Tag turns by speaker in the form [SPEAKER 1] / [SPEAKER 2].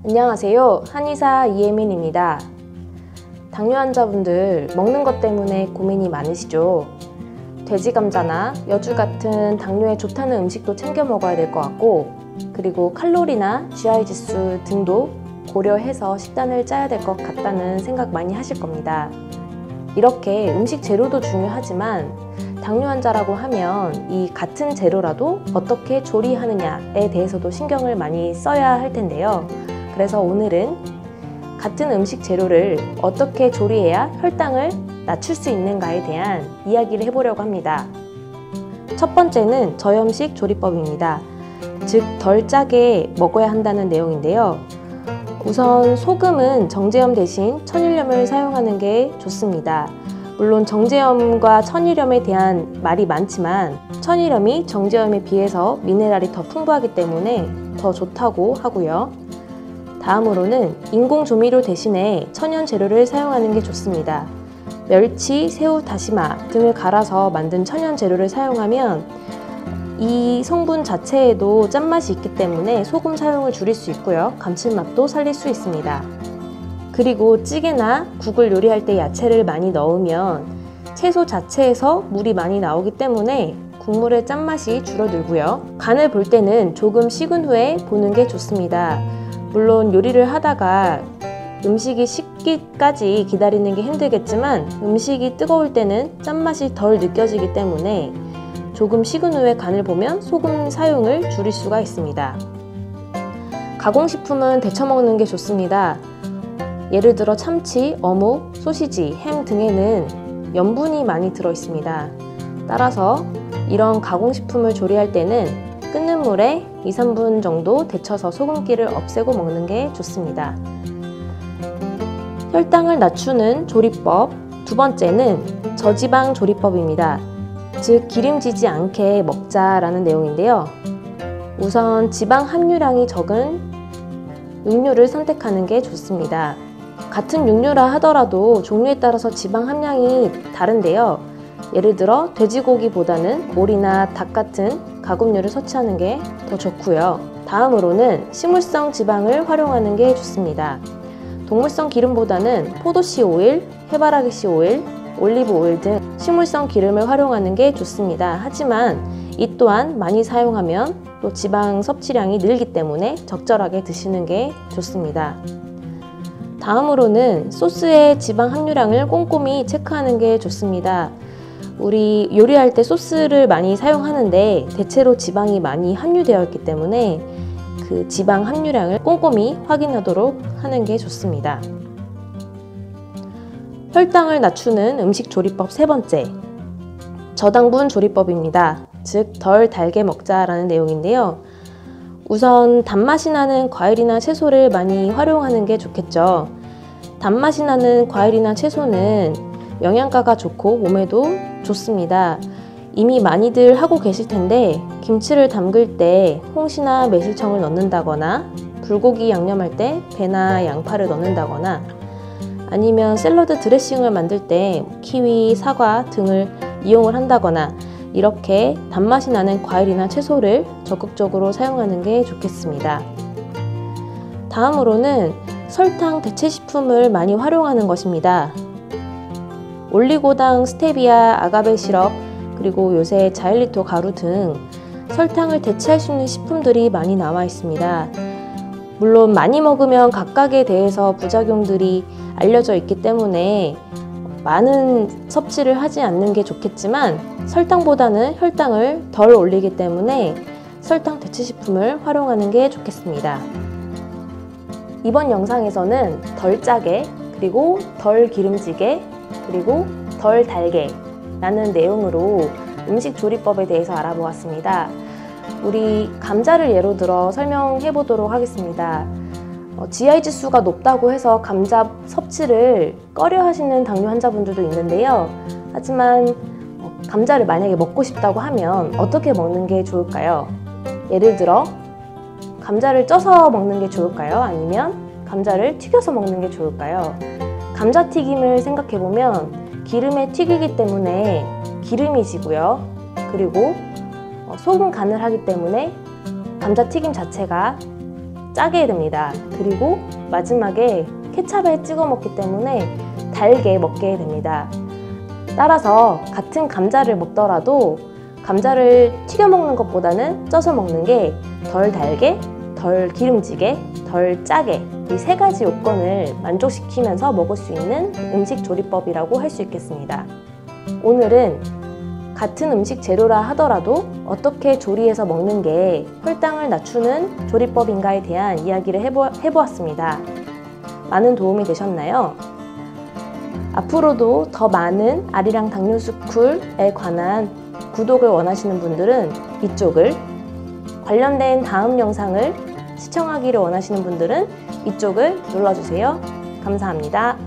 [SPEAKER 1] 안녕하세요. 한의사 이혜민입니다. 당뇨 환자분들 먹는 것 때문에 고민이 많으시죠? 돼지 감자나 여주 같은 당뇨에 좋다는 음식도 챙겨 먹어야 될 것 같고, 그리고 칼로리나 GI 지수 등도 고려해서 식단을 짜야 될 것 같다는 생각 많이 하실 겁니다. 이렇게 음식 재료도 중요하지만 당뇨 환자라고 하면 이 같은 재료라도 어떻게 조리하느냐에 대해서도 신경을 많이 써야 할 텐데요. 그래서 오늘은 같은 음식 재료를 어떻게 조리해야 혈당을 낮출 수 있는가에 대한 이야기를 해보려고 합니다. 첫 번째는 저염식 조리법입니다. 즉, 덜 짜게 먹어야 한다는 내용인데요. 우선 소금은 정제염 대신 천일염을 사용하는 게 좋습니다. 물론 정제염과 천일염에 대한 말이 많지만 천일염이 정제염에 비해서 미네랄이 더 풍부하기 때문에 더 좋다고 하고요. 다음으로는 인공 조미료 대신에 천연 재료를 사용하는 게 좋습니다. 멸치, 새우, 다시마 등을 갈아서 만든 천연 재료를 사용하면 이 성분 자체에도 짠맛이 있기 때문에 소금 사용을 줄일 수 있고요. 감칠맛도 살릴 수 있습니다. 그리고 찌개나 국을 요리할 때 야채를 많이 넣으면 채소 자체에서 물이 많이 나오기 때문에 국물의 짠맛이 줄어들고요. 간을 볼 때는 조금 식은 후에 보는 게 좋습니다. 물론 요리를 하다가 음식이 식기까지 기다리는 게 힘들겠지만 음식이 뜨거울 때는 짠맛이 덜 느껴지기 때문에 조금 식은 후에 간을 보면 소금 사용을 줄일 수가 있습니다. 가공식품은 데쳐 먹는 게 좋습니다. 예를 들어 참치, 어묵, 소시지, 햄 등에는 염분이 많이 들어 있습니다. 따라서 이런 가공식품을 조리할 때는 끓는 물에 2-3분 정도 데쳐서 소금기를 없애고 먹는 게 좋습니다. 혈당을 낮추는 조리법 두 번째는 저지방 조리법입니다. 즉, 기름지지 않게 먹자라는 내용인데요. 우선 지방 함유량이 적은 육류를 선택하는 게 좋습니다. 같은 육류라 하더라도 종류에 따라서 지방 함량이 다른데요. 예를 들어 돼지고기보다는 오리나 닭 같은 가금류를 섭취하는 게 더 좋고요. 다음으로는 식물성 지방을 활용하는 게 좋습니다. 동물성 기름보다는 포도씨 오일, 해바라기씨 오일, 올리브 오일 등 식물성 기름을 활용하는 게 좋습니다. 하지만 이 또한 많이 사용하면 또 지방 섭취량이 늘기 때문에 적절하게 드시는 게 좋습니다. 다음으로는 소스의 지방 함유량을 꼼꼼히 체크하는 게 좋습니다. 우리 요리할 때 소스를 많이 사용하는데 대체로 지방이 많이 함유되어 있기 때문에 그 지방 함유량을 꼼꼼히 확인하도록 하는 게 좋습니다. 혈당을 낮추는 음식 조리법 세 번째, 저당분 조리법입니다. 즉, 덜 달게 먹자라는 내용인데요. 우선 단맛이 나는 과일이나 채소를 많이 활용하는 게 좋겠죠. 단맛이 나는 과일이나 채소는 영양가가 좋고 몸에도 좋습니다. 이미 많이들 하고 계실 텐데 김치를 담글 때 홍시나 매실청을 넣는다거나 불고기 양념할 때 배나 양파를 넣는다거나 아니면 샐러드 드레싱을 만들 때 키위, 사과 등을 이용을 한다거나 이렇게 단맛이 나는 과일이나 채소를 적극적으로 사용하는 게 좋겠습니다. 다음으로는 설탕 대체식품을 많이 활용하는 것입니다. 올리고당, 스테비아, 아가베 시럽, 그리고 요새 자일리토 가루 등 설탕을 대체할 수 있는 식품들이 많이 나와 있습니다. 물론 많이 먹으면 각각에 대해서 부작용들이 알려져 있기 때문에 많은 섭취를 하지 않는 게 좋겠지만 설탕보다는 혈당을 덜 올리기 때문에 설탕 대체식품을 활용하는 게 좋겠습니다. 이번 영상에서는 덜 짜게, 그리고 덜 기름지게, 그리고 덜 달게 라는 내용으로 음식 조리법에 대해서 알아보았습니다. 우리 감자를 예로 들어 설명해 보도록 하겠습니다. GI 지수가 높다고 해서 감자 섭취를 꺼려 하시는 당뇨 환자분들도 있는데요. 하지만 감자를 만약에 먹고 싶다고 하면 어떻게 먹는 게 좋을까요? 예를 들어 감자를 쪄서 먹는 게 좋을까요? 아니면 감자를 튀겨서 먹는 게 좋을까요? 감자튀김을 생각해보면 기름에 튀기기 때문에 기름이 지고요. 그리고 소금 간을 하기 때문에 감자튀김 자체가 짜게 됩니다. 그리고 마지막에 케찹에 찍어 먹기 때문에 달게 먹게 됩니다. 따라서 같은 감자를 먹더라도 감자를 튀겨 먹는 것보다는 쪄서 먹는 게 덜 달게, 덜 기름지게, 덜 짜게 이 세 가지 요건을 만족시키면서 먹을 수 있는 음식 조리법이라고 할 수 있겠습니다. 오늘은 같은 음식 재료라 하더라도 어떻게 조리해서 먹는 게 혈당을 낮추는 조리법인가에 대한 이야기를 해보았습니다. 많은 도움이 되셨나요? 앞으로도 더 많은 아리랑 당뇨스쿨에 관한 구독을 원하시는 분들은 이쪽을, 관련된 다음 영상을 시청하기를 원하시는 분들은 이쪽을 눌러주세요. 감사합니다.